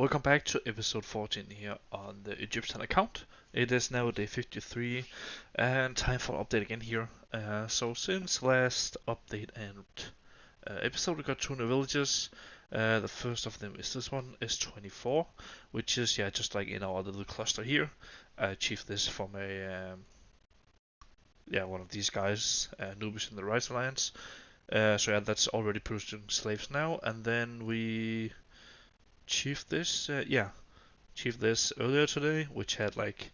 Welcome back to episode 14 here on the Egyptian account. It is now day 53 and time for update again here. So since last update and episode we got two new villages. The first of them is this one, is 24, which is just like in our little cluster here. I achieved this from a one of these guys, Nubis in the Rights Alliance. That's already producing slaves now, and then we achieved this earlier today, which had like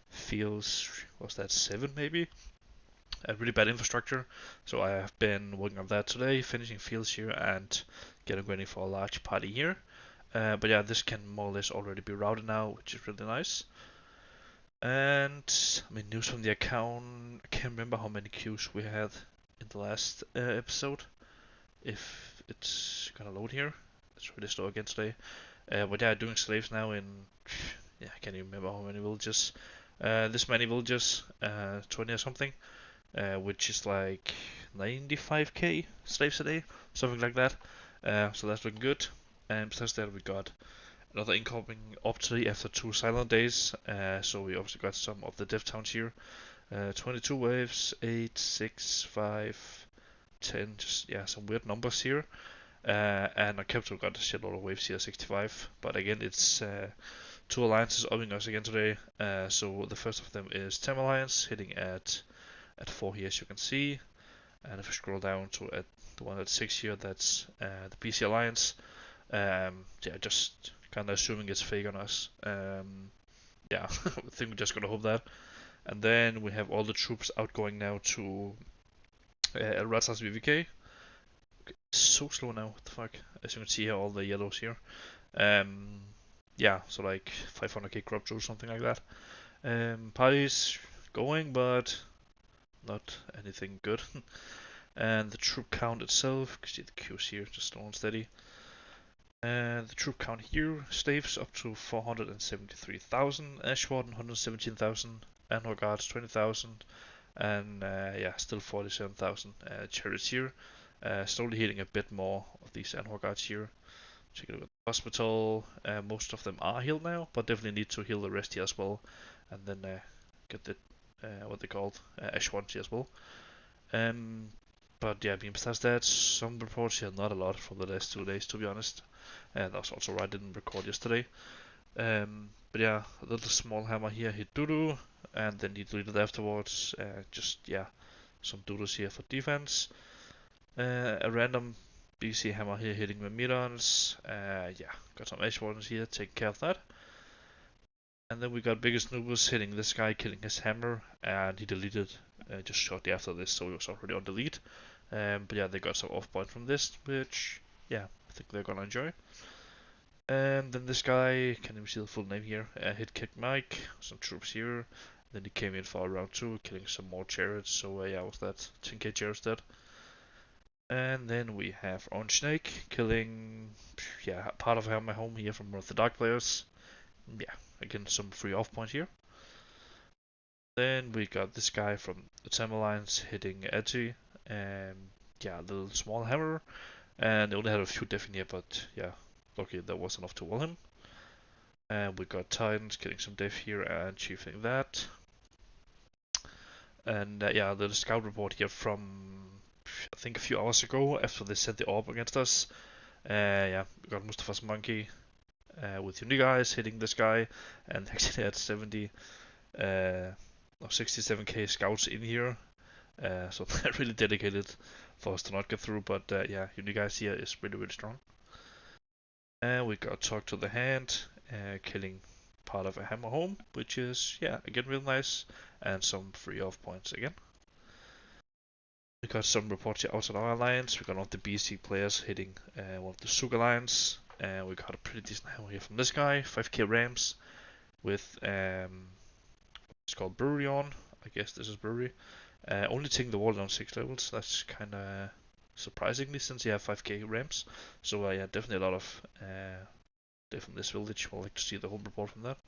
fields, was that 7 maybe? A really bad infrastructure. So I have been working on that today, finishing fields here and getting ready for a large party here. This can more or less already be routed now, which is really nice. And I mean, news from the account. I can't remember how many queues we had in the last episode. If it's gonna load here, it's really slow again today. Doing slaves now in, I can't even remember how many villages. This many villages, 20 or something, which is like 95k slaves a day, something like that. So that's looking good. And besides that, we got another incoming up today after 2 silent days. So we obviously got some of the Deff towns here. 22 waves, 8, 6, 5, 10, some weird numbers here. And our capital got a shitload of waves here, 65. But again, it's 2 alliances upping us again today. So the first of them is Tem Alliance, hitting at 4 here, as you can see. And if we scroll down to the one at 6 here, that's the PC Alliance. Just kind of assuming it's fake on us. I think we're just gonna hope that. And then we have all the troops outgoing now to Ratzas VVK. So slow now, what the fuck? As you can see here, all the yellows here. So like 500k crop through, something like that. Parties going, but not anything good. And the troop count itself, you can see the queues here, just slow and steady. And the troop count here, slaves up to 473,000, Ashwarden 117,000, Anhor Guards 20,000, and still 47,000 chariots here. Slowly hitting a bit more of these Anhor Guards here. Check a look at the hospital. Most of them are healed now, but definitely need to heal the rest here as well. And then get the, what they called, Ashwarden here as well. Besides that, some reports here, not a lot from the last 2 days, to be honest. And that's also why I didn't record yesterday. A little small hammer here hit Dudu, and then he deleted afterwards. Some Dudus here for defense. A random BC hammer here hitting Myrmidons. Got some Ashwardens here taking care of that. And then we got biggest Nubus hitting this guy, killing his hammer, and he deleted just shortly after this, so he was already on delete. They got some off point from this, which I think they're gonna enjoy. And then this guy, can't even see the full name here, hit kick Mike, some troops here. Then he came in for round 2, killing some more chariots. So was that 10k chariots dead? And then we have Orange Snake killing part of my home here from one of the dark players. Again some free off point here. Then we got this guy from the Tem Alliance hitting Edgy. A little small hammer. And they only had a few death in here, but luckily that was enough to wall him. And we got Titans getting some death here and chiefing that. And the scout report here from I think a few hours ago after they sent the orb against us. We got Mustafa's monkey with Uni guys hitting this guy, and actually had 67k scouts in here. So they're really dedicated for us to not get through, but Uni guys here is really, really strong. And we got Talk to the Hand, killing part of a hammer home, which is, again, real nice, and some free off points again. We got some reports here outside our alliance. We got one of the BC players hitting one of the Sug alliance. We got a pretty decent hammer here from this guy, 5k rams with it's called Brewery on. I guess this is Brewery. Only taking the wall down 6 levels. That's kind of surprisingly, since you have 5k rams. So definitely a lot of from this village. We'll like to see the whole report from that.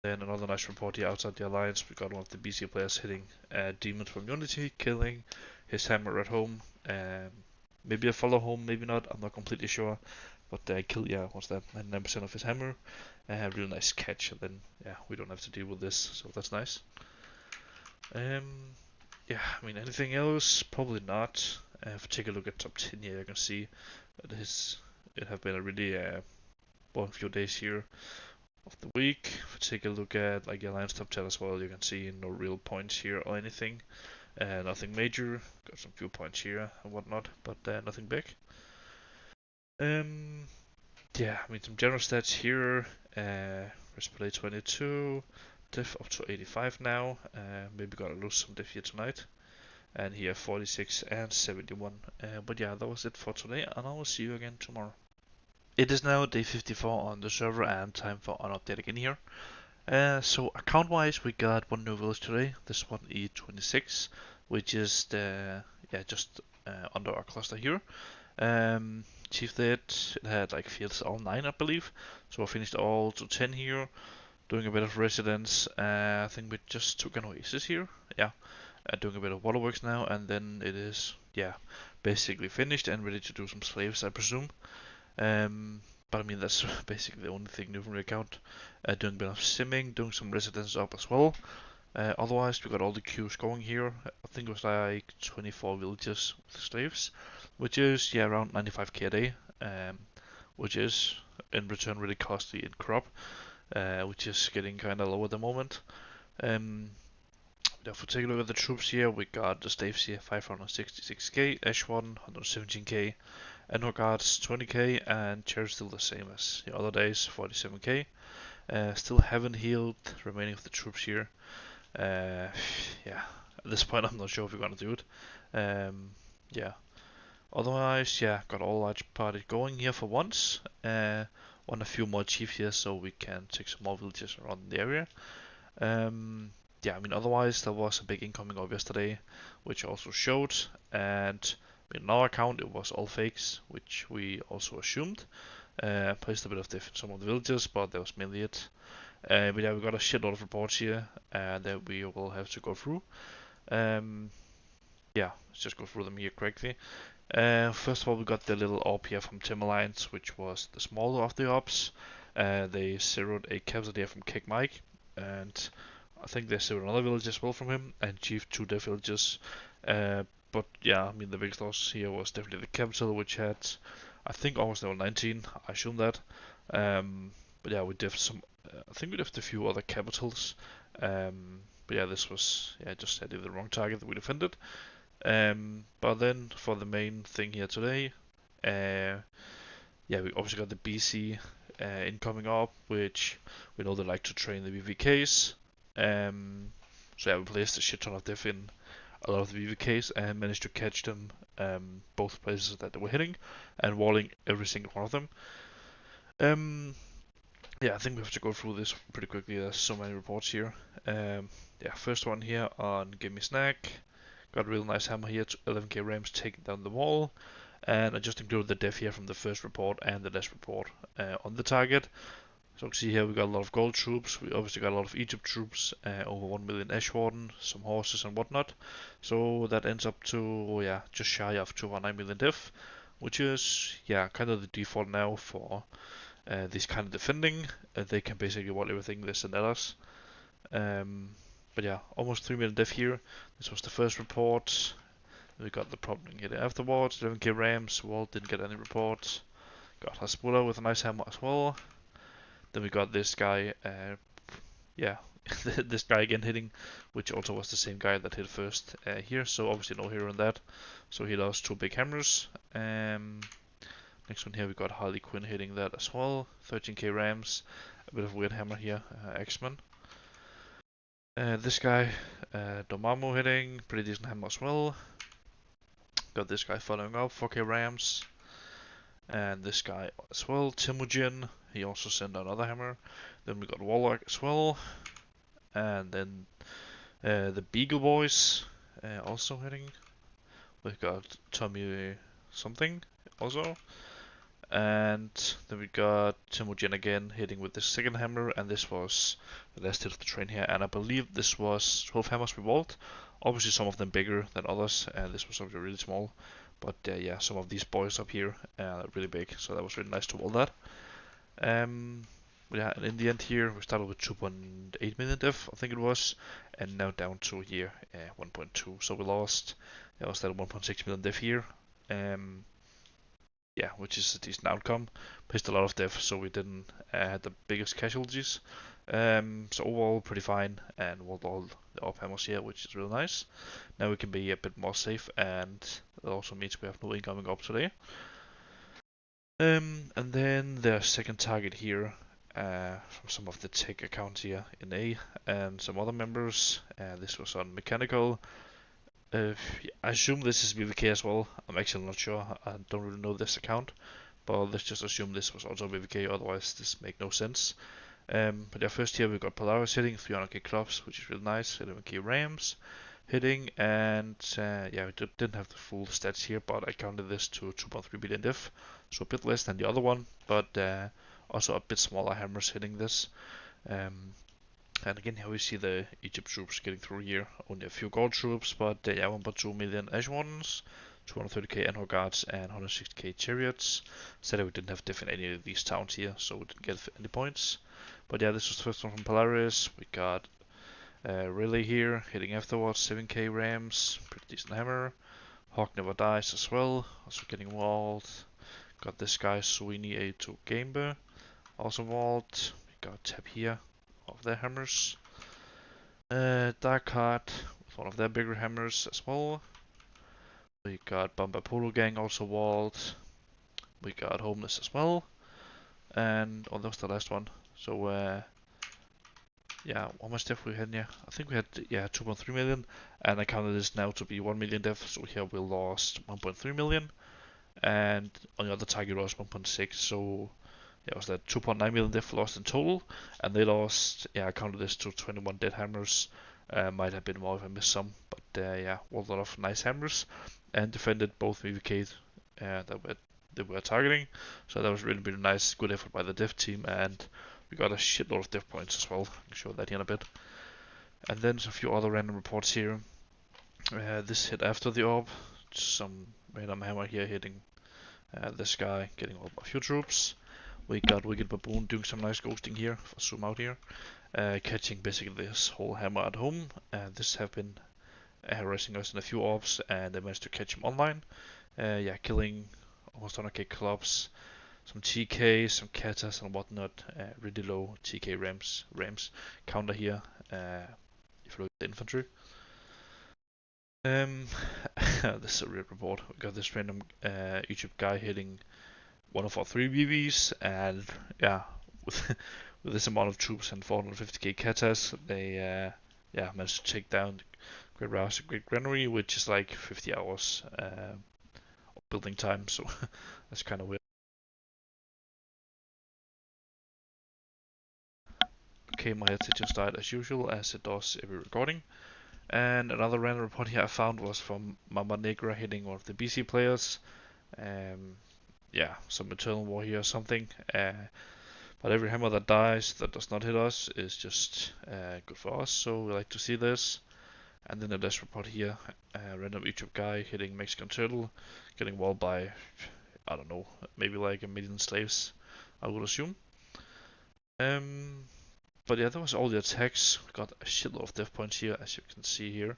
Then another nice report here outside the alliance. We got one of the BC players hitting Demon from Unity, killing his hammer at home. Maybe a follow home, maybe not. I'm not completely sure. But I killed, yeah, what's that, 99% of his hammer. Real nice catch, and then, yeah, we don't have to deal with this, so that's nice. Yeah, I mean, anything else? Probably not. If you take a look at top 10 here, you can see that it have been a really well, few days here of the week. If you take a look at like Alliance top 10 as well, you can see no real points here or anything. Nothing major. Got some few points here and whatnot, but nothing big. Yeah, I mean some general stats here. Respray 22, Deff up to 85 now. Maybe gonna lose some Deff here tonight. And here 46 and 71. But yeah, that was it for today, and I will see you again tomorrow. It is now day 54 on the server and time for an update again here. So account wise, we got one new village today. This one E26, which is the just under our cluster here. Chief did, it had like fields all 9 I believe, so I finished all to 10 here, doing a bit of residence. I think we just took an oasis here, yeah, doing a bit of waterworks now, and then it is basically finished and ready to do some slaves I presume. But I mean that's basically the only thing new from the account. Doing a bit of simming, doing some residence up as well. Otherwise, we got all the queues going here. I think it was like 24 villages with slaves, which is around 95k a day, which is in return really costly in crop, which is getting kind of low at the moment. If we take a look at the troops here, we got the slaves here 566k, Ash 1 117k, Endor guards 20k, and Chair still the same as the other days 47k. Still haven't healed remaining of the troops here. Yeah, at this point I'm not sure if we're gonna do it. Yeah. Otherwise, got all large party going here for once. Want a few more chief here so we can take some more villages around the area. Yeah, I mean otherwise there was a big incoming of yesterday, which I also showed, and in our account it was all fakes, which we also assumed. Placed a bit of diff in some of the villages, but that was mainly it. But yeah, we got a shitload of reports here that we will have to go through. Yeah, let's just go through them here quickly. First of all, we got the little AWP here from Tim Alliance, which was the smaller of the AWPs. They zeroed a capital here from Kick Mike, and I think they zeroed another village as well from him, and Chief 2 Deff villages. But yeah, I mean the biggest loss here was definitely the capital, which had, I think, almost level 19. I assume that. But yeah, we did some. I think we did a few other capitals. But yeah, this was just I did the wrong target that we defended. But then for the main thing here today, we obviously got the BC incoming up, which we know they like to train the VVKs. So yeah, we placed a shit ton of diff in a lot of the VVKs and managed to catch them both places that they were hitting and walling every single one of them. I think we have to go through this pretty quickly. There's so many reports here. First one here on Give Me Snack. Got a real nice hammer here, 11k rams taking down the wall. And I just included the death here from the first report and the last report on the target. So you can see here we got a lot of gold troops. We obviously got a lot of Egypt troops, over 1 million Ash Warden, some horses and whatnot. So that ends up to, just shy of 2.9 million death, which is, kind of the default now for this kind of defending. They can basically wall everything they send at us. But yeah, almost 3 million death here. This was the first report. We got the problem here afterwards. 11k rams. Wall didn't get any reports. Got Hasbulla with a nice hammer as well. Then we got this guy. This guy again hitting, which also was the same guy that hit first here. So obviously no hero in that. So he lost 2 big hammers. Next one here we got Harley Quinn hitting that as well. 13k rams. A bit of weird hammer here. X-Men. This guy, Dormammu hitting, pretty decent hammer as well. Got this guy following up, 4k rams. And this guy as well, Temujin, he also sent another hammer. Then we got Warlock as well. And then the Beagle Boys also hitting. We've got Tommy something also. And then we got Temujin again hitting with the second hammer, and this was the last hit of the train here, and I believe this was 12 hammers we walled. Obviously some of them bigger than others, and this was obviously really small, But yeah, some of these boys up here are really big, so that was really nice to wall that. Yeah, and in the end here, we started with 2.8 million Deff, I think it was, and now down to here 1.2. So we lost, yeah, was that 1.6 million Deff here. Yeah, which is a decent outcome. Placed a lot of Deff, so we didn't have the biggest casualties. So overall, pretty fine, and walled all the op hammers here, which is really nice. Now we can be a bit more safe, and that also means we have no incoming op today. And then the second target here from some of the tech accounts here in A and some other members. This was on mechanical. I assume this is VVK as well. I'm actually not sure. I don't really know this account, but let's just assume this was also VVK. Otherwise, this make no sense. But yeah, first here we got Polaris hitting 300k clubs, which is really nice. 11k Rams hitting, and yeah, we didn't have the full stats here, but I counted this to 2.3 billion diff, so a bit less than the other one, but also a bit smaller hammers hitting this. And again, here we see the Egypt troops getting through here. Only a few gold troops, but yeah, 1.2 million Ash Wardens, 230k Enhor guards, and 160k chariots. Said we didn't have diff in any of these towns here, so we didn't get any points. But yeah, this was the first one from Polaris. We got Relay here, hitting afterwards, 7k Rams, pretty decent hammer. Hawk never dies as well, also getting walled. Got this guy, Sweeney A2 Gamer, also walled. We got Tab here, of their hammers. Dark Heart, with one of their bigger hammers as well. We got Bomba Polo Gang also walled. We got Homeless as well. And, oh, that was the last one. So, yeah, how much def we had here? I think we had, yeah, 2.3 million, and I counted this now to be 1 million def, so here we lost 1.3 million, and on the other target was 1.6, so yeah, it was that 2.9 million def lost in total, and they lost, yeah, I counted this to 21 dead hammers, might have been more if I missed some, but yeah, a lot of nice hammers, and defended both VVK they were targeting, so that was really, really nice, good effort by the dev team, and we got a shitload of dev points as well. I can show that here in a bit. And then a few other random reports here. This hit after the orb. Some random hammer here hitting this guy, getting all a few troops. We got Wicked Baboon doing some nice ghosting here. If I zoom out here. Catching basically this whole hammer at home. This have been harassing us in a few orbs, and they managed to catch him online. Yeah, killing almost 100k clubs. Some TK, some katas and whatnot, really low TK Rams counter here, if you look at the infantry. This is a real report. We got this random Egypt guy hitting one of our 3 BVs, and yeah, with this amount of troops and 450k katas, they yeah, managed to take down Great Rouse and Great Granary, which is like 50 hours of building time, so that's kind of weird. Okay, my headset just died as usual, as it does every recording. And another random report here I found was from Mama Negra hitting one of the BC players. Yeah, some Eternal War here or something. But every hammer that dies that does not hit us is just good for us, so we like to see this. And then the last report here, random Egypt guy hitting Mexican Turtle, getting walled by, I don't know, maybe like 1 million slaves, I would assume. But yeah, that was all the attacks. We got a shitload of death points here, as you can see here.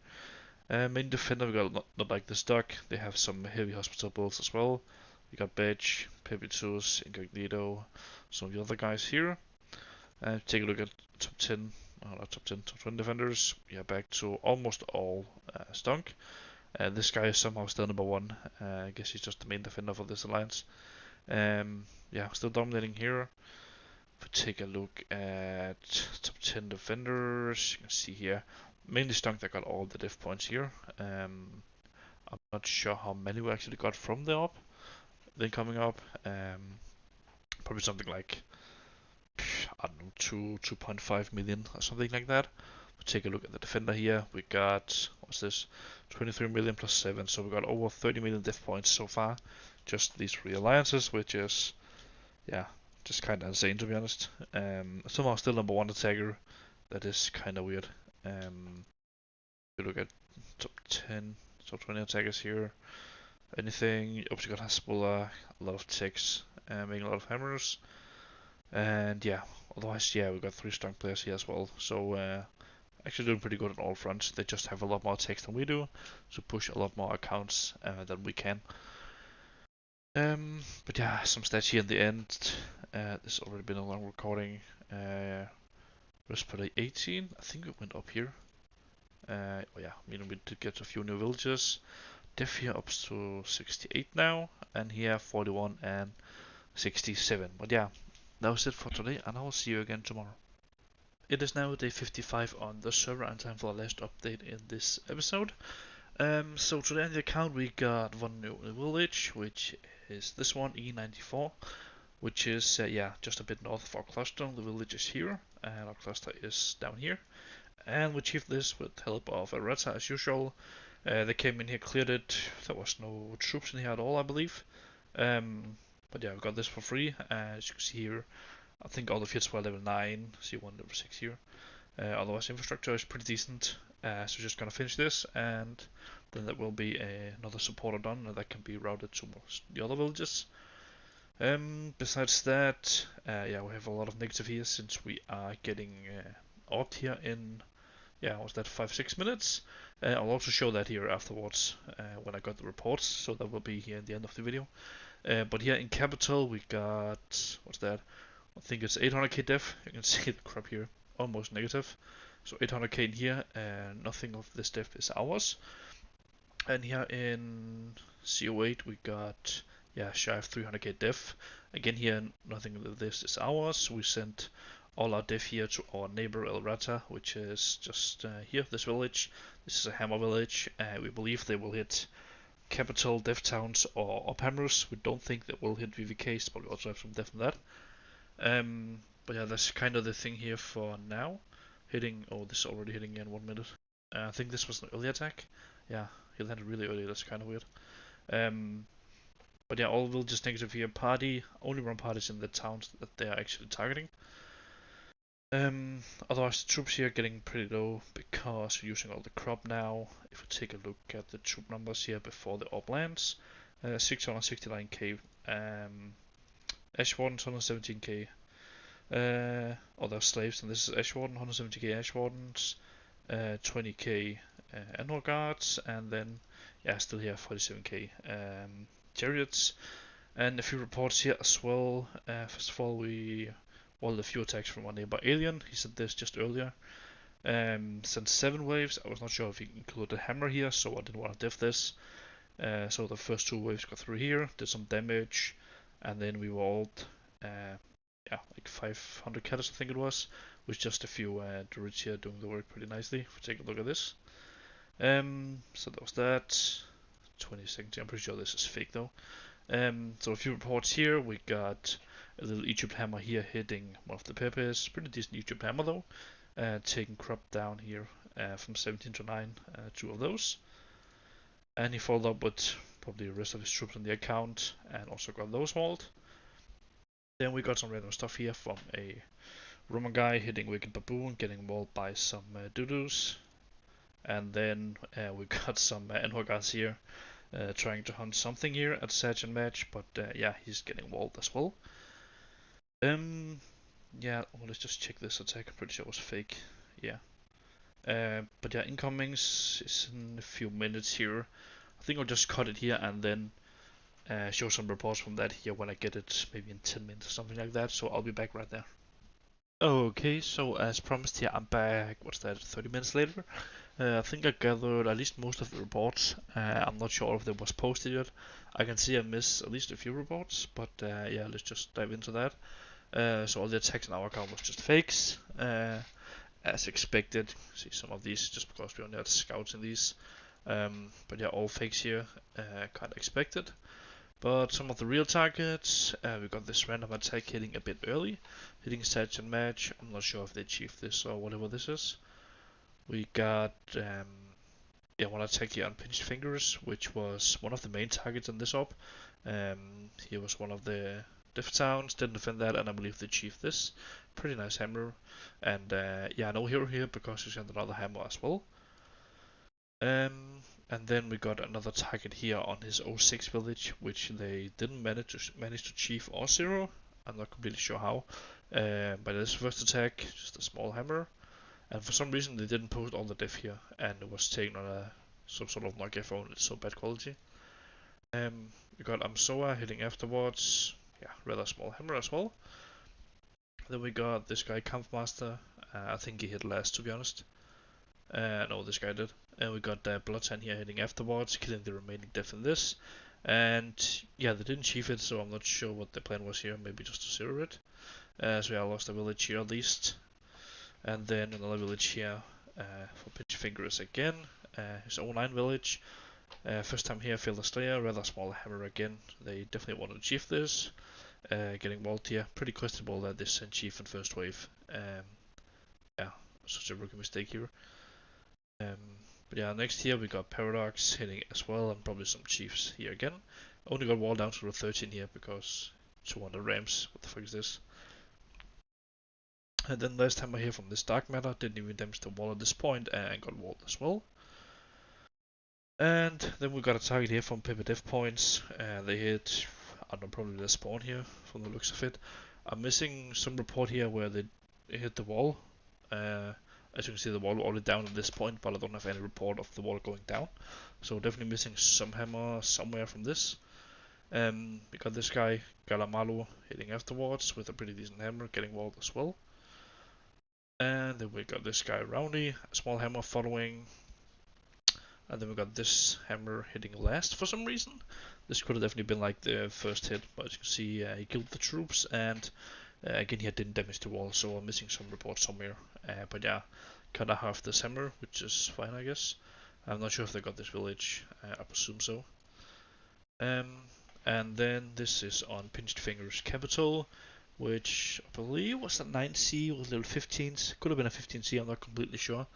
Main defender, we got not like this duck. They have some heavy hospital builds as well. We got Badge, Pepitus, Incognito, some of the other guys here. Take a look at top 10, not top 10, top 20 defenders. We are back to almost all stunk. This guy is somehow still number 1. I guess he's just the main defender for this alliance. Yeah, still dominating here. If we take a look at top 10 defenders, you can see here, mainly Stunk that got all the diff points here. I'm not sure how many we actually got from the op, then coming up. Probably something like, I don't know, 2.5 million or something like that. We take a look at the defender here. We got, what's this, 23 million plus 7, so we got over 30 million diff points so far. Just these 3 alliances, which is, yeah, just kind of insane to be honest. Somehow still number 1 attacker. That is kind of weird. If you look at top 10, top 20 attackers here, anything. Obviously got Hezbollah, a lot of ticks, making a lot of hammers. And yeah, otherwise, yeah, we've got 3 strong players here as well. So actually doing pretty good on all fronts. They just have a lot more ticks than we do, so push a lot more accounts than we can. But yeah, some stats here in the end. This has already been a long recording. Risk per day 18. I think it went up here. Oh yeah, meaning we did get a few new villages. Deff here up to 68 now, and here 41 and 67. But yeah, that was it for today, and I will see you again tomorrow. It is now day 55 on the server, and time for the last update in this episode. So today on the account we got one new village, which is this one, E94, which is yeah, just a bit north of our cluster. The village is here, and our cluster is down here. And we achieved this with help of a Rata as usual. They came in here, cleared it. There was no troops in here at all, I believe. But yeah, we got this for free. As you can see here, I think all the fields were level 9, see one level 6 here. Otherwise, infrastructure is pretty decent. So we're just gonna finish this, and then there will be another supporter done, and that can be routed to the other villages. Besides that, yeah, we have a lot of negative here since we are getting opt here in, yeah, was that 5-6 minutes? I'll also show that here afterwards when I got the reports, so that will be here at the end of the video. But here in capital we got, what's that? I think it's 800k Deff. You can see the crop here, almost negative. So 800k in here, and nothing of this Deff is ours. And here in CO8 we got, yeah, shy of 300k Deff. Again here, nothing of this is ours. We sent all our Deff here to our neighbor El Rata, which is just here, this village. This is a hammer village. We believe they will hit capital, Deff towns, or hammers. We don't think that will hit VVKs, but we also have some Deff on that. But yeah, that's kind of the thing here for now. Hitting, oh, this is already hitting in 1 minute. I think this was an early attack. Yeah, he landed really early, that's kind of weird. But yeah, all villages negative here. Party, only run parties in the towns that they are actually targeting. Otherwise the troops here are getting pretty low because we're using all the crop now. If we take a look at the troop numbers here before the orb lands, 669k, Ash Wardens 117k, other slaves, and this is Ash Warden, 170k Ash Wardens, 20k Annual Guards, and then, yeah, still here 47k Chariots, and a few reports here as well. First of all, we walled a few attacks from our neighbor Alien. He said this just earlier. Sent 7 waves. I was not sure if he included hammer here, so I didn't want to diff this. So the first 2 waves got through here, did some damage, and then we walled, yeah, like 500 cats I think it was, with just a few druids here doing the work pretty nicely. If we take a look at this. So that was that. 20 seconds. I'm pretty sure this is fake though. So a few reports here. We got a little Egypt hammer here hitting one of the Pepes. Pretty decent Egypt hammer though. Taking crop down here from 17 to 9, 2 of those. And he followed up with probably the rest of his troops on the account and also got those walled. Then we got some random stuff here from a Roman guy hitting Wicked Baboon, getting walled by some Dudus. And then we got some Enhorgas here trying to hunt something here at Sergeant Match, but yeah, he's getting walled as well. Yeah, well, let's just check this attack. I'm pretty sure it was fake. Yeah. But yeah, incomings is in a few minutes here. I think I'll just cut it here and then show some reports from that here when I get it, maybe in 10 minutes or something like that. So I'll be back right there. Okay, so as promised here, I'm back, what's that, 30 minutes later. I think I gathered at least most of the reports. I'm not sure if they was posted yet. I can see I missed at least a few reports, but yeah, let's just dive into that. So all the attacks on our account was just fakes, as expected. See some of these just because we only had scouts in these. But yeah, all fakes here, kind of expected. But some of the real targets, we got this random attack hitting a bit early, hitting Sergeant Match. I'm not sure if they achieved this or whatever this is. We got yeah, one attack here on Pinched Fingers, which was one of the main targets in this op. He was one of the Deff towns, didn't defend that, and I believe they achieved this. Pretty nice hammer. And yeah, no hero here because he sent another hammer as well. And then we got another target here on his 06 village, which they didn't manage to achieve or zero. I'm not completely sure how. But this first attack, just a small hammer. And for some reason they didn't post all the Deff here, and it was taken on some sort of Nokia phone. It's so bad quality. We got Amsoa hitting afterwards. Yeah, rather small hammer as well. Then we got this guy Kampfmaster. I think he hit last, to be honest. No, this guy did. And we got Bloodsan here hitting afterwards, killing the remaining Deff in this. And yeah, they didn't achieve it, so I'm not sure what the plan was here. Maybe just to zero it. So yeah, I lost a village here at least. And then another village here for Pitch Fingers again. His 09 village. First time here, failed a Slayer, rather small hammer again. They definitely want to achieve this. Getting walled here. Pretty questionable that this sent Chief in first wave. Yeah, such a rookie mistake here. But yeah, next here we got Paradox hitting as well, and probably some Chiefs here again. Only got wall down to the 13 here because 200 Rams. What the fuck is this? And then last time I hear from this Dark Matter, didn't even damage the wall at this point and got walled as well. And then we got a target here from Pepper Dev points. They hit, I don't know, probably the spawn here from the looks of it. I'm missing some report here where they hit the wall. As you can see, the wall already down at this point, but I don't have any report of the wall going down. So definitely missing some hammer somewhere from this. We got this guy, Galamalo, hitting afterwards with a pretty decent hammer, getting walled as well. And then we got this guy, Roundy, a small hammer following. And then we got this hammer hitting last for some reason. This could have definitely been like the first hit, but as you can see, he killed the troops, and again, he didn't damage the wall, so I'm missing some reports somewhere. But yeah, kinda half this hammer, which is fine, I guess. I'm not sure if they got this village, I presume so. And then this is on Pinched Fingers Capital, which I believe was a 9C with level 15s. Could have been a 15C, I'm not completely sure.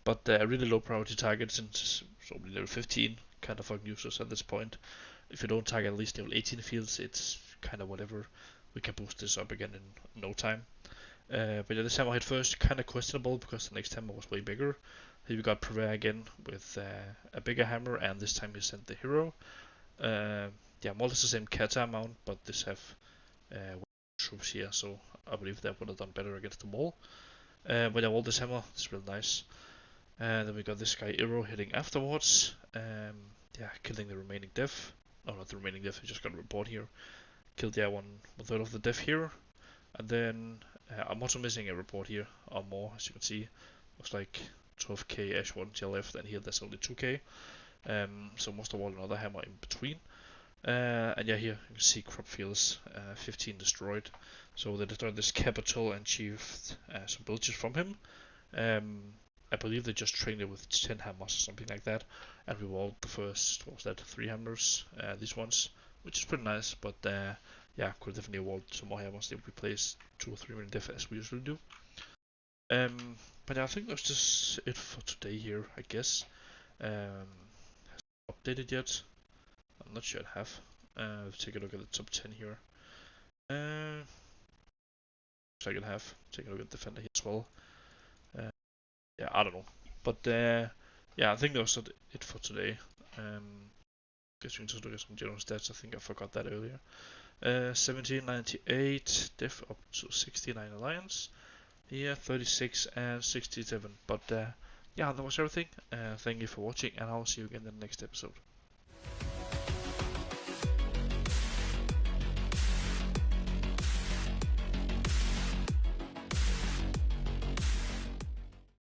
But a really low priority target since it's only level 15, kind of fucking useless at this point. If you don't target at least level 18 fields, it's kind of whatever. We can boost this up again in no time. But yeah, this hammer hit first, kind of questionable because the next hammer was way bigger. Here we got Purveyor again with a bigger hammer, and this time he sent the hero. Yeah, more or less the same kata amount, but this have troops here, so I believe that would have done better against the wall. But yeah, all this hammer is real nice. And then we got this guy Iro hitting afterwards. Yeah, killing the remaining Deff. Oh, not the remaining Deff, I just got a report here. Killed, yeah, one third of the Deff here. And then I'm also missing a report here, or more, as you can see. Looks like 12k Ash 1 to your left, and here there's only 2k. So most of all another hammer in between. And yeah, here you can see crop fields, 15 destroyed. So they destroyed this capital and achieved some villages from him. I believe they just trained it with 10 hammers or something like that, and we walled the first, what was that, 3 hammers, these ones, which is pretty nice, but yeah, could definitely walled some more hammers if we place 2 or 3 minute Deff as we usually do. But yeah, I think that's just it for today here, I guess. Hasn't updated yet. I'm not sure I have. Let's take a look at the top 10 here. Second half. Take a look at Defender here as well. Yeah, I don't know. But yeah, I think that was it for today. Guess we can just look at some general stats. I think I forgot that earlier. 1798, Deff up to 69 Alliance. Here, 36 and 67. But yeah, that was everything. Thank you for watching, and I'll see you again in the next episode.